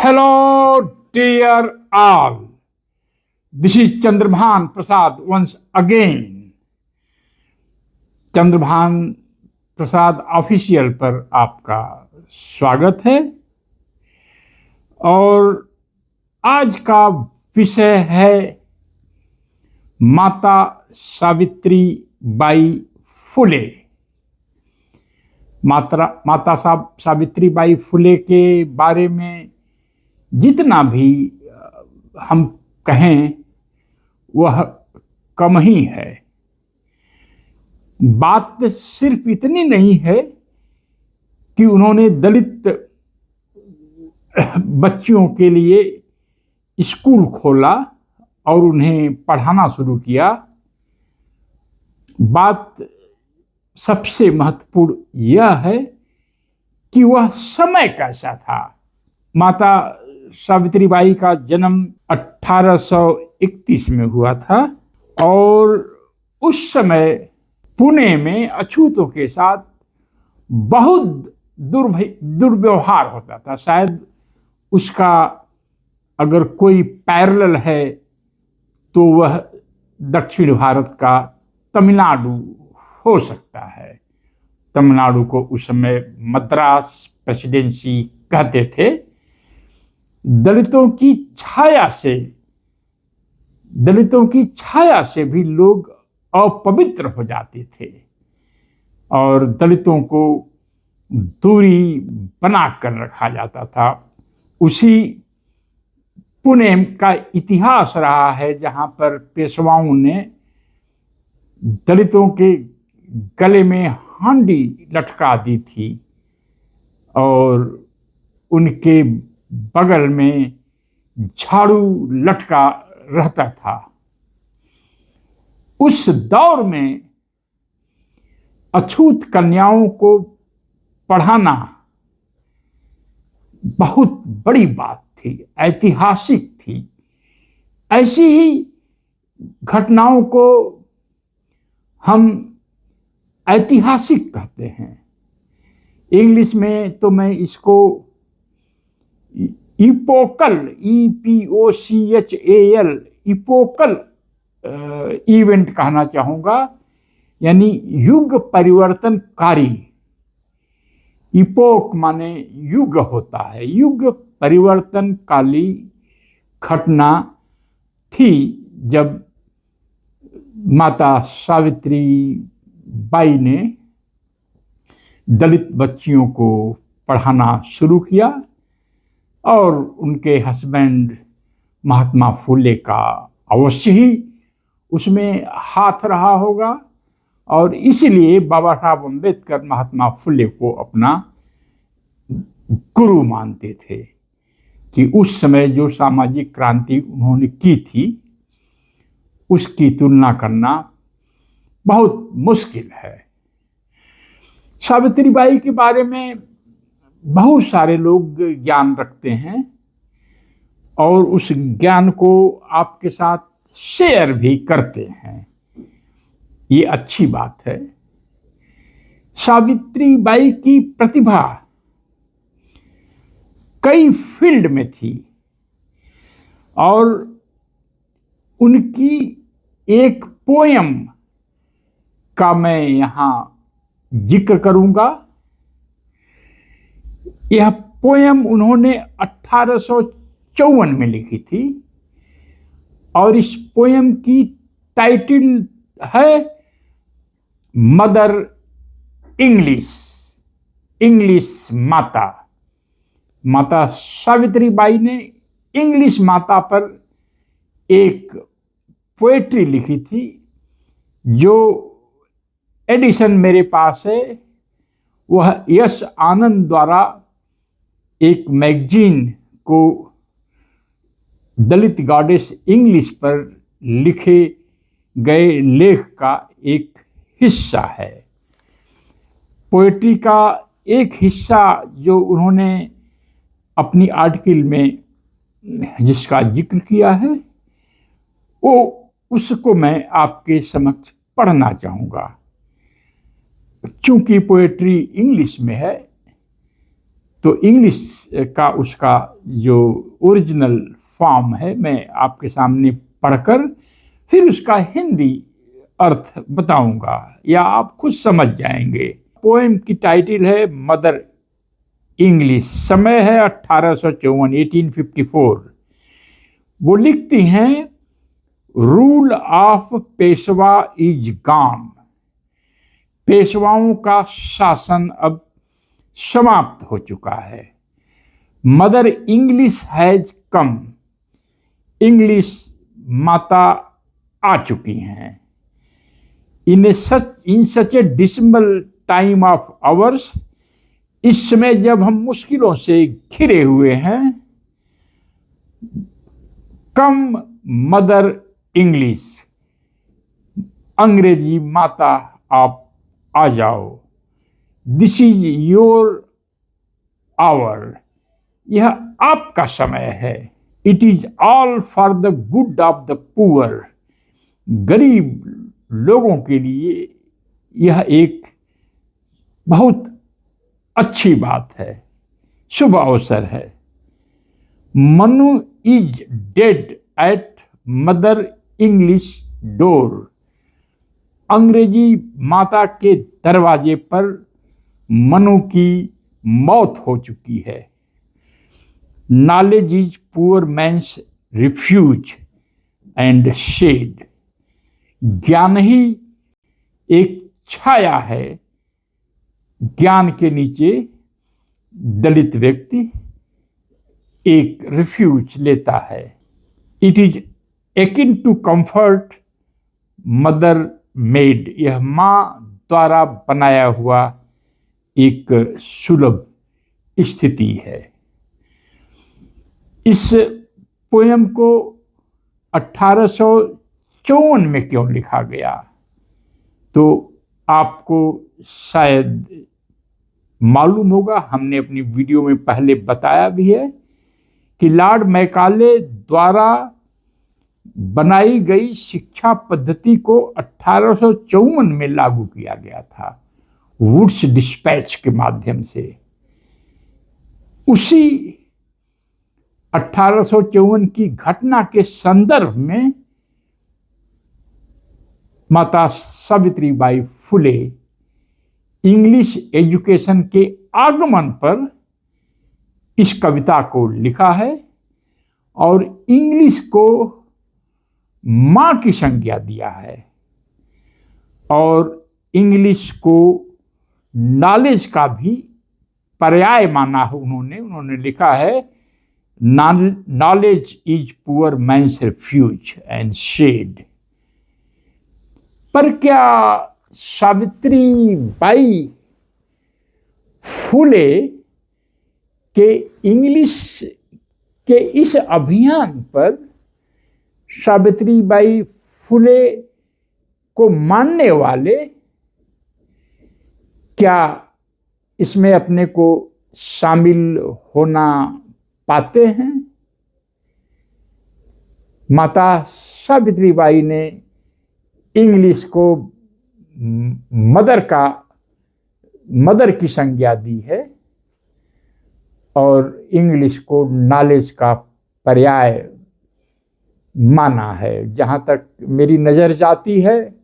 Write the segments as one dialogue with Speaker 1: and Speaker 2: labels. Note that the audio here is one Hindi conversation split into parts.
Speaker 1: Hello, dear all. This is Chandrabhan Prasad once again. Chandrabhan Prasad official पर आपका स्वागत है और आज का विषय है माता सावित्री बाई फुले। माता सावित्री बाई फुले के बारे में जितना भी हम कहें वह कम ही है। बात सिर्फ इतनी नहीं है कि उन्होंने दलित बच्चियों के लिए स्कूल खोला और उन्हें पढ़ाना शुरू किया। बात सबसे महत्वपूर्ण यह है कि वह समय कैसा था। माता सावित्रीबाई का जन्म 1831 में हुआ था और उस समय पुणे में अछूतों के साथ बहुत दुर्व्यवहार होता था। शायद उसका अगर कोई पैरेलल है तो वह दक्षिण भारत का तमिलनाडु हो सकता है। तमिलनाडु को उस समय मद्रास प्रेसिडेंसी कहते थे। दलितों की छाया से भी लोग अपवित्र हो जाते थे और दलितों को दूरी बना कर रखा जाता था। उसी पुणे का इतिहास रहा है जहाँ पर पेशवाओं ने दलितों के गले में हांडी लटका दी थी और उनके बगल में झाड़ू लटका रहता था। उस दौर में अछूत कन्याओं को पढ़ाना बहुत बड़ी बात थी, ऐतिहासिक थी। ऐसी ही घटनाओं को हम ऐतिहासिक कहते हैं। इंग्लिश में तो मैं इसको इपोकल EPOCHAL इपोकल इवेंट कहना चाहूँगा, यानी युग परिवर्तनकारी। इपोक माने युग होता है, युग परिवर्तनकाली घटना थी जब माता सावित्री बाई ने दलित बच्चियों को पढ़ाना शुरू किया और उनके हस्बैंड महात्मा फुले का अवश्य ही उसमें हाथ रहा होगा और इसीलिए बाबा साहब अम्बेडकर महात्मा फुले को अपना गुरु मानते थे कि उस समय जो सामाजिक क्रांति उन्होंने की थी उसकी तुलना करना बहुत मुश्किल है। सावित्रीबाई के बारे में बहुत सारे लोग ज्ञान रखते हैं और उस ज्ञान को आपके साथ शेयर भी करते हैं। ये अच्छी बात है। सावित्रीबाई की प्रतिभा कई फील्ड में थी और उनकी एक पोयम का मैं यहाँ जिक्र करूँगा। यह पोयम उन्होंने 1854 में लिखी थी और इस पोयम की टाइटल है मदर इंग्लिश माता। माता सावित्रीबाई ने इंग्लिश माता पर एक पोएट्री लिखी थी जो एडिशन मेरे पास है। वह यश आनंद द्वारा एक मैगजीन को दलित गॉडेस इंग्लिश पर लिखे गए लेख का एक हिस्सा है। पोएट्री का एक हिस्सा जो उन्होंने अपनी आर्टिकल में जिसका जिक्र किया है वो उसको मैं आपके समक्ष पढ़ना चाहूँगा। चूंकि पोएट्री इंग्लिश में है तो इंग्लिश का उसका जो ओरिजिनल फॉर्म है मैं आपके सामने पढ़कर फिर उसका हिंदी अर्थ बताऊंगा या आप खुद समझ जाएंगे। पोएम की टाइटल है मदर इंग्लिश। समय है 1854, 1854। वो लिखती हैं, rule of Peshwa is gone. पेशवाओं का शासन अब समाप्त हो चुका है। Mother English has come. English माता आ चुकी हैं। In such a dismal time of ours, इस समय जब हम मुश्किलों से घिरे हुए हैं, कम मदर इंग्लिश, अंग्रेजी माता आप आ जाओ। दिस इज योर आवर, यह आपका समय है। It is all for the good of the poor. गरीब लोगों के लिए यह एक बहुत अच्छी बात है, शुभ अवसर है। Manu is dead eight mother English door. अंग्रेजी माता के दरवाजे पर मनु की मौत हो चुकी है। Knowledge is poor man's refuge and shade. ज्ञान ही एक छाया है, ज्ञान के नीचे दलित व्यक्ति एक रिफ्यूज लेता है। It is akin to comfort mother made. यह माँ द्वारा बनाया हुआ एक सुलभ स्थिति है। इस पोयम को 1854 में क्यों लिखा गया, तो आपको शायद मालूम होगा, हमने अपनी वीडियो में पहले बताया भी है कि लॉर्ड मैकाले द्वारा बनाई गई शिक्षा पद्धति को 1854 में लागू किया गया था, वुड्स डिस्पैच के माध्यम से। उसी 1854 की घटना के संदर्भ में माता सावित्रीबाई फुले इंग्लिश एजुकेशन के आगमन पर इस कविता को लिखा है और इंग्लिश को माँ की संज्ञा दिया है और इंग्लिश को नॉलेज का भी पर्याय माना है। उन्होंने लिखा है, knowledge is poor man's refuge and shade. पर क्या सावित्रीबाई फुले के इंग्लिश के इस अभियान पर सावित्रीबाई फुले को मानने वाले क्या इसमें अपने को शामिल होना पाते हैं? माता सावित्रीबाई ने इंग्लिश को मदर की संज्ञा दी है और इंग्लिश को नॉलेज का पर्याय माना है। जहाँ तक मेरी नज़र जाती है,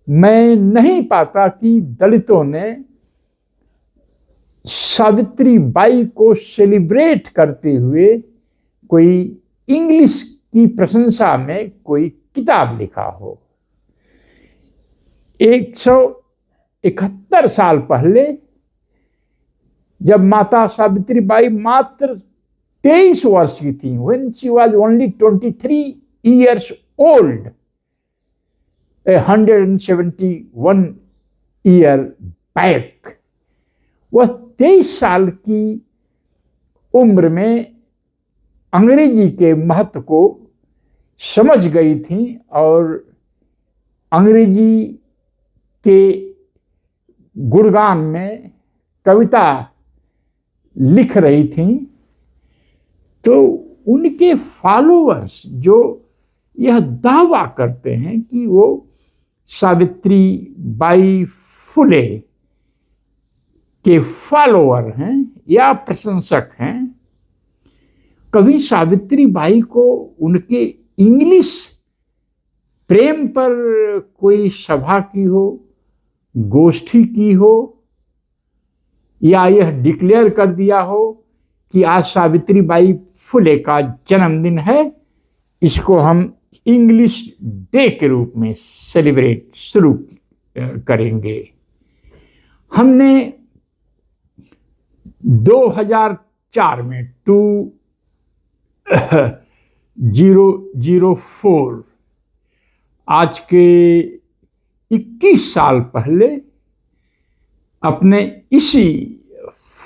Speaker 1: मैं नहीं पाता कि दलितों ने सावित्रीबाई को सेलिब्रेट करते हुए कोई इंग्लिश की प्रशंसा में कोई किताब लिखा हो। 171 साल पहले जब माता सावित्रीबाई मात्र 23 वर्ष की थी, when she was only 23 years old, 171 year back, वह 23 साल की उम्र में अंग्रेजी के महत्व को समझ गई थी और अंग्रेजी के गुणगान में कविता लिख रही थी। तो उनके फॉलोअर्स जो यह दावा करते हैं कि वो सावित्रीबाई फुले के फॉलोअर हैं या प्रशंसक हैं, कभी सावित्री बाई को उनके इंग्लिश प्रेम पर कोई सभा की हो, गोष्ठी की हो, या यह डिक्लेयर कर दिया हो कि आज सावित्री बाई फुले का जन्मदिन है, इसको हम इंग्लिश डे के रूप में सेलिब्रेट शुरू करेंगे। हमने 2004 में 2004 आज के 21 साल पहले अपने इसी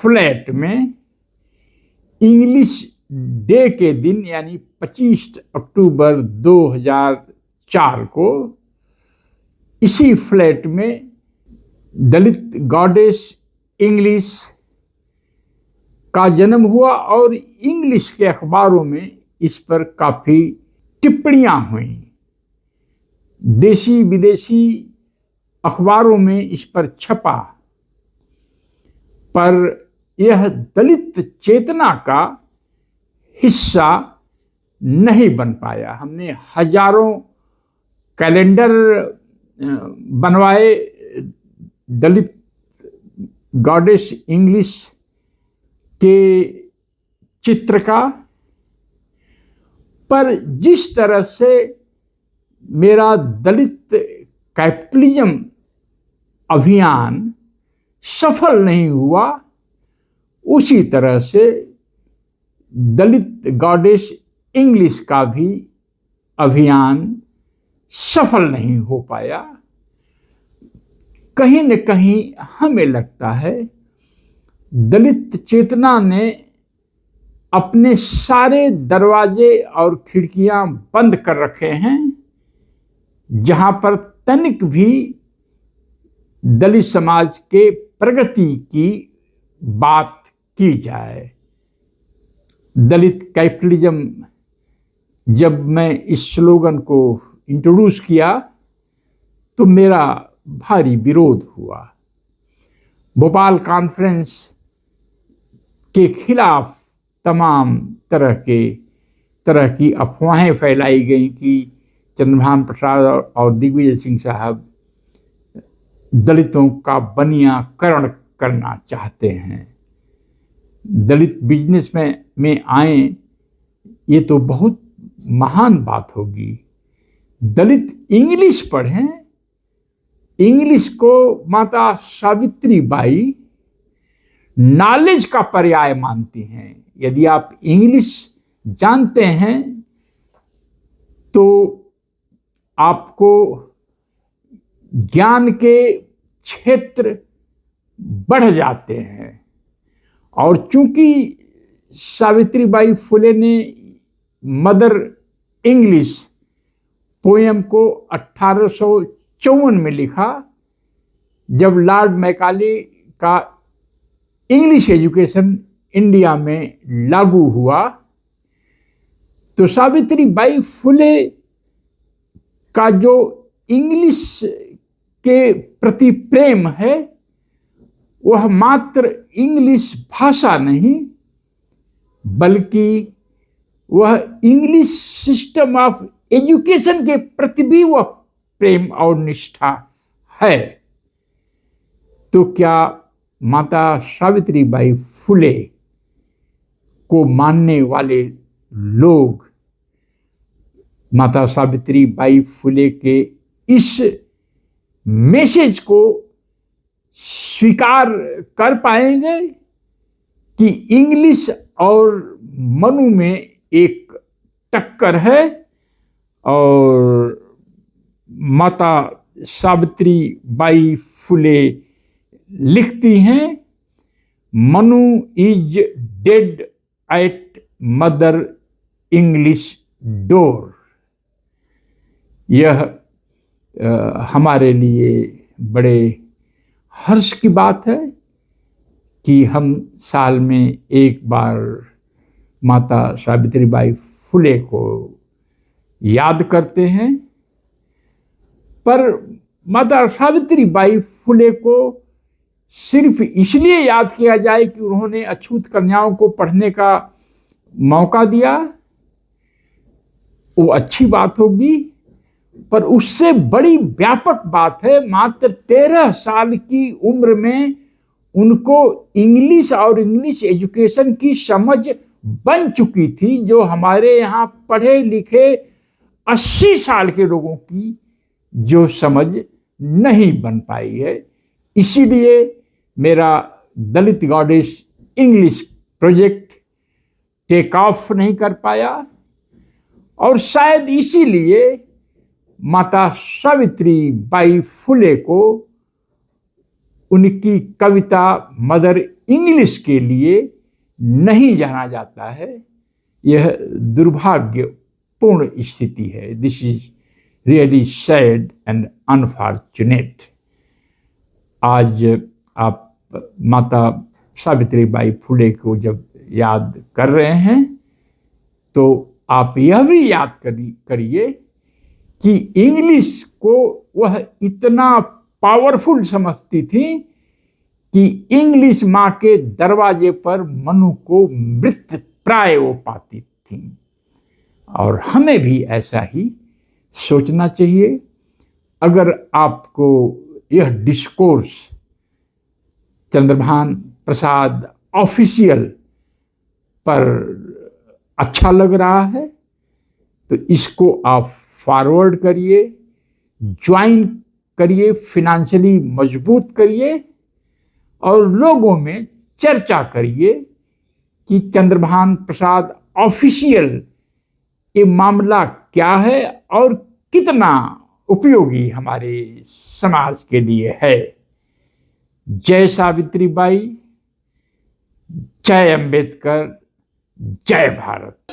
Speaker 1: फ्लैट में इंग्लिश डे के दिन यानी 25 अक्टूबर 2004 को इसी फ्लैट में दलित गॉडेस इंग्लिश का जन्म हुआ और इंग्लिश के अखबारों में इस पर काफ़ी टिप्पणियां हुई। देशी विदेशी अखबारों में इस पर छपा, पर यह दलित चेतना का हिस्सा नहीं बन पाया। हमने हजारों कैलेंडर बनवाए दलित गॉडेस इंग्लिश के चित्र का, पर जिस तरह से मेरा दलित कैपिटलिज्म अभियान सफल नहीं हुआ, उसी तरह से दलित गॉडेस इंग्लिश का भी अभियान सफल नहीं हो पाया। कहीं न कहीं हमें लगता है दलित चेतना ने अपने सारे दरवाजे और खिड़कियां बंद कर रखे हैं, जहां पर तनिक भी दलित समाज के प्रगति की बात की जाए। दलित कैपिटलिज्म, जब मैं इस स्लोगन को इंट्रोड्यूस किया तो मेरा भारी विरोध हुआ। भोपाल कॉन्फ्रेंस के खिलाफ तमाम तरह की अफवाहें फैलाई गई कि चंद्रभान प्रसाद और दिग्विजय सिंह साहब दलितों का बनियाकरण करना चाहते हैं, दलित बिजनेस में आए, ये तो बहुत महान बात होगी। दलित इंग्लिश पढ़ें, इंग्लिश को माता सावित्री बाई नॉलेज का पर्याय मानती हैं। यदि आप इंग्लिश जानते हैं तो आपको ज्ञान के क्षेत्र बढ़ जाते हैं। और चूंकि सावित्री बाई फुले ने मदर इंग्लिश पोएम को 1854 में लिखा, जब लॉर्ड मैकाले का इंग्लिश एजुकेशन इंडिया में लागू हुआ, तो सावित्री बाई फुले का जो इंग्लिश के प्रति प्रेम है वह मात्र इंग्लिश भाषा नहीं, बल्कि वह इंग्लिश सिस्टम ऑफ एजुकेशन के प्रति भी वह प्रेम और निष्ठा है। तो क्या माता सावित्री बाई फुले को मानने वाले लोग माता सावित्री बाई फुले के इस मैसेज को स्वीकार कर पाएंगे कि इंग्लिश और मनु में एक टक्कर है और माता सावित्री बाई फुले लिखती हैं, Manu is dead eight mother English door. यह हमारे लिए बड़े हर्ष की बात है कि हम साल में एक बार माता सावित्री बाई फुले को याद करते हैं, पर माता सावित्री बाई फुले को सिर्फ इसलिए याद किया जाए कि उन्होंने अछूत कन्याओं को पढ़ने का मौका दिया, वो अच्छी बात होगी, पर उससे बड़ी व्यापक बात है मात्र 13 साल की उम्र में उनको इंग्लिश और इंग्लिश एजुकेशन की समझ बन चुकी थी, जो हमारे यहाँ पढ़े लिखे 80 साल के लोगों की जो समझ नहीं बन पाई है। इसीलिए मेरा Dalit goddess English project take off नहीं कर पाया, और शायद इसीलिए माता सावित्री बाई फुले को उनकी कविता मदर इंग्लिश के लिए नहीं जाना जाता है। यह दुर्भाग्यपूर्ण स्थिति है। This is really sad and unfortunate. आज आप माता सावित्री बाई फुले को जब याद कर रहे हैं तो आप यह भी याद करिए कि इंग्लिश को वह इतना पावरफुल समझती थी कि इंग्लिश माँ के दरवाजे पर मनु को मृत प्राय वो पाती थी। और हमें भी ऐसा ही सोचना चाहिए। अगर आपको यह डिस्कोर्स चंद्रभान प्रसाद ऑफिशियल पर अच्छा लग रहा है तो इसको आप फॉरवर्ड करिए, ज्वाइन करिए, फिनेंशियली मजबूत करिए और लोगों में चर्चा करिए कि चंद्रभान प्रसाद ऑफिशियल ये मामला क्या है और कितना उपयोगी हमारे समाज के लिए है। जय सावित्री बाई, जय अंबेडकर, जय भारत।